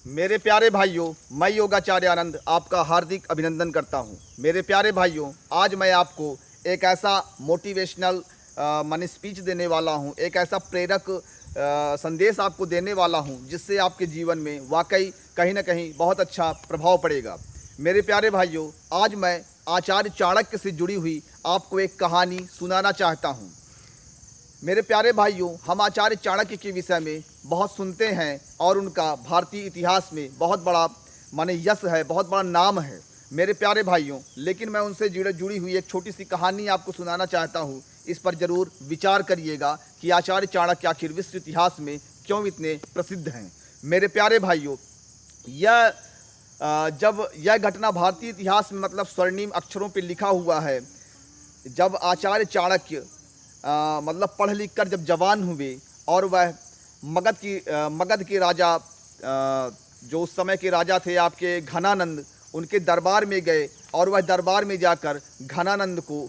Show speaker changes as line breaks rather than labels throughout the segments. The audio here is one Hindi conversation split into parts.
मेरे प्यारे भाइयों, मैं योगाचार्य आनंद आपका हार्दिक अभिनंदन करता हूं। मेरे प्यारे भाइयों, आज मैं आपको एक ऐसा मोटिवेशनल माने स्पीच देने वाला हूं, एक ऐसा प्रेरक संदेश आपको देने वाला हूं, जिससे आपके जीवन में वाकई कहीं ना कहीं बहुत अच्छा प्रभाव पड़ेगा। मेरे प्यारे भाइयों, आज मैं आचार्य चाणक्य से जुड़ी हुई आपको एक कहानी सुनाना चाहता हूं। मेरे प्यारे भाइयों, हम आचार्य चाणक्य के विषय में बहुत सुनते हैं और उनका भारतीय इतिहास में बहुत बड़ा माने यश है, बहुत बड़ा नाम है मेरे प्यारे भाइयों। लेकिन मैं उनसे जुड़ी हुई एक छोटी सी कहानी आपको सुनाना चाहता हूँ। इस पर ज़रूर विचार करिएगा कि आचार्य चाणक्य आखिर विश्व इतिहास में क्यों इतने प्रसिद्ध हैं। मेरे प्यारे भाइयों, जब यह घटना भारतीय इतिहास में मतलब स्वर्णिम अक्षरों पर लिखा हुआ है, जब आचार्य चाणक्य मतलब पढ़ लिख कर जब जवान हुए और वह मगध के राजा जो उस समय के राजा थे आपके घनानंद, उनके दरबार में गए और वह दरबार में जाकर घनानंद को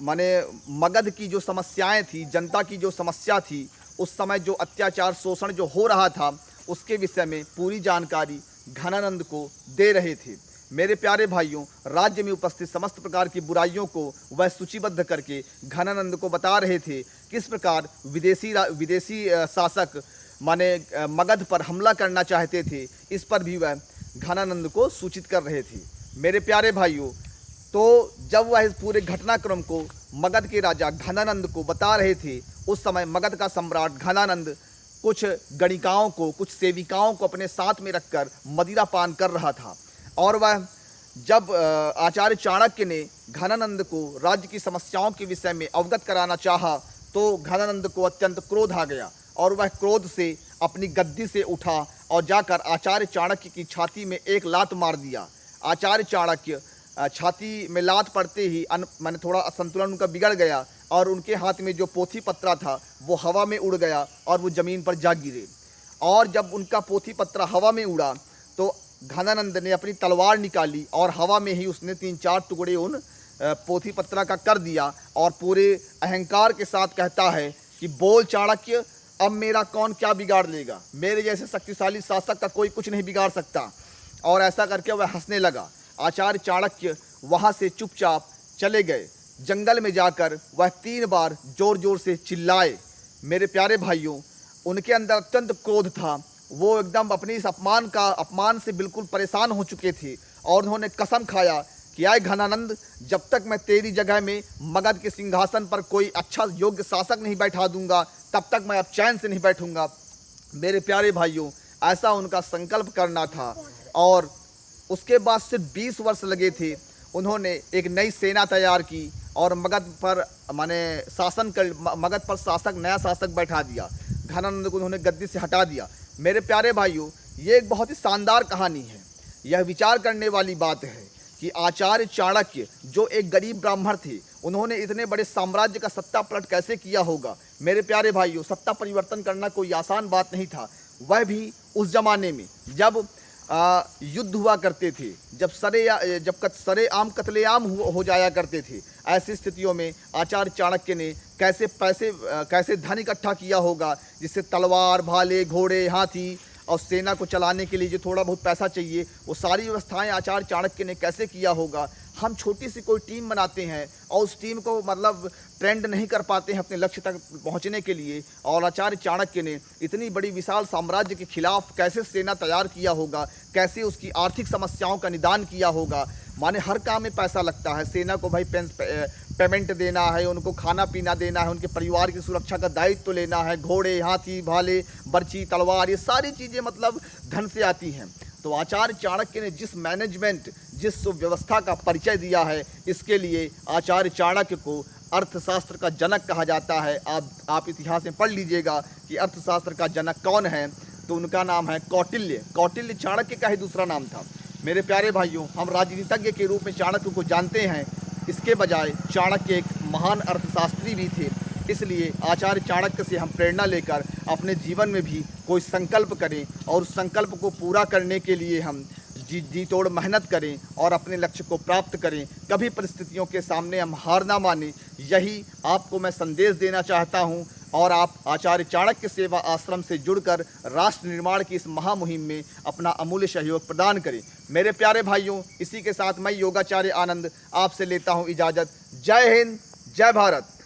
माने मगध की जो समस्याएं थी, जनता की जो समस्या थी, उस समय जो अत्याचार शोषण जो हो रहा था उसके विषय में पूरी जानकारी घनानंद को दे रहे थे। मेरे प्यारे भाइयों, राज्य में उपस्थित समस्त प्रकार की बुराइयों को वह सूचीबद्ध करके घनानंद को बता रहे थे किस प्रकार विदेशी शासक माने मगध पर हमला करना चाहते थे। इस पर भी वह घनानंद को सूचित कर रहे थे। मेरे प्यारे भाइयों, तो जब वह इस पूरे घटनाक्रम को मगध के राजा घनानंद को बता रहे थे, उस समय मगध का सम्राट घनानंद कुछ गणिकाओं को, कुछ सेविकाओं को अपने साथ में रखकर मदिरा पान कर रहा था। और वह जब आचार्य चाणक्य ने घनानंद को राज्य की समस्याओं के विषय में अवगत कराना चाहा, तो घनानंद को अत्यंत क्रोध आ गया और वह क्रोध से अपनी गद्दी से उठा और जाकर आचार्य चाणक्य की छाती में एक लात मार दिया। आचार्य चाणक्य छाती में लात पड़ते ही मैंने थोड़ा संतुलन उनका बिगड़ गया और उनके हाथ में जो पोथी पत्रा था वो हवा में उड़ गया और वो ज़मीन पर जा गिरे। और जब उनका पोथी पत्रा हवा में उड़ा तो घनानंद ने अपनी तलवार निकाली और हवा में ही उसने 3-4 टुकड़े उन पोथी पत्रा का कर दिया और पूरे अहंकार के साथ कहता है कि बोल चाणक्य, अब मेरा कौन क्या बिगाड़ लेगा, मेरे जैसे शक्तिशाली शासक का कोई कुछ नहीं बिगाड़ सकता। और ऐसा करके वह हंसने लगा। आचार्य चाणक्य वहाँ से चुपचाप चले गए। जंगल में जाकर वह 3 बार जोर जोर से चिल्लाए। मेरे प्यारे भाइयों, उनके अंदर अत्यंत क्रोध था। वो एकदम अपनी इस अपमान से बिल्कुल परेशान हो चुके थे और उन्होंने कसम खाया कि आए घनानंद, जब तक मैं तेरी जगह में मगध के सिंहासन पर कोई अच्छा योग्य शासक नहीं बैठा दूंगा, तब तक मैं अब चैन से नहीं बैठूंगा। मेरे प्यारे भाइयों, ऐसा उनका संकल्प करना था। और उसके बाद सिर्फ 20 वर्ष लगे थे। उन्होंने एक नई सेना तैयार की और मगध पर नया शासक बैठा दिया। घनानंद को उन्होंने गद्दी से हटा दिया। मेरे प्यारे भाइयों, ये एक बहुत ही शानदार कहानी है। यह विचार करने वाली बात है कि आचार्य चाणक्य जो एक गरीब ब्राह्मण थे, उन्होंने इतने बड़े साम्राज्य का सत्ता पलट कैसे किया होगा। मेरे प्यारे भाइयों, सत्ता परिवर्तन करना कोई आसान बात नहीं था, वह भी उस जमाने में जब युद्ध हुआ करते थे, जब सरेआम कत्लेआम हो जाया करते थे। ऐसी स्थितियों में आचार्य चाणक्य ने कैसे धन इकट्ठा किया होगा, जिससे तलवार, भाले, घोड़े, हाथी और सेना को चलाने के लिए जो थोड़ा बहुत पैसा चाहिए, वो सारी व्यवस्थाएं आचार्य चाणक्य ने कैसे किया होगा। हम छोटी सी कोई टीम बनाते हैं और उस टीम को मतलब ट्रेंड नहीं कर पाते हैं अपने लक्ष्य तक पहुंचने के लिए, और आचार्य चाणक्य ने इतनी बड़ी विशाल साम्राज्य के खिलाफ कैसे सेना तैयार किया होगा, कैसे उसकी आर्थिक समस्याओं का निदान किया होगा। माने हर काम में पैसा लगता है। सेना को भाई पेमेंट देना है, उनको खाना पीना देना है, उनके परिवार की सुरक्षा का दायित्व तो लेना है। घोड़े, हाथी, भाले, बर्ची, तलवार, ये सारी चीज़ें मतलब धन से आती हैं। तो आचार्य चाणक्य ने जिस व्यवस्था का परिचय दिया है, इसके लिए आचार्य चाणक्य को अर्थशास्त्र का जनक कहा जाता है। आप इतिहास में पढ़ लीजिएगा कि अर्थशास्त्र का जनक कौन है, तो उनका नाम है कौटिल्य। कौटिल्य चाणक्य का ही दूसरा नाम था। मेरे प्यारे भाइयों, हम राजनीतिज्ञ के रूप में चाणक्य को जानते हैं, इसके बजाय चाणक्य एक महान अर्थशास्त्री भी थे। इसलिए आचार्य चाणक्य से हम प्रेरणा लेकर अपने जीवन में भी कोई संकल्प करें और उस संकल्प को पूरा करने के लिए हम जी तोड़ मेहनत करें और अपने लक्ष्य को प्राप्त करें। कभी परिस्थितियों के सामने हम हार ना माने। यही आपको मैं संदेश देना चाहता हूं। और आप आचार्य चाणक्य सेवा आश्रम से जुड़कर राष्ट्र निर्माण की इस महामुहिम में अपना अमूल्य सहयोग प्रदान करें। मेरे प्यारे भाइयों, इसी के साथ मैं योगाचार्य आनंद आपसे लेता हूं इजाज़त। जय हिंद, जय भारत।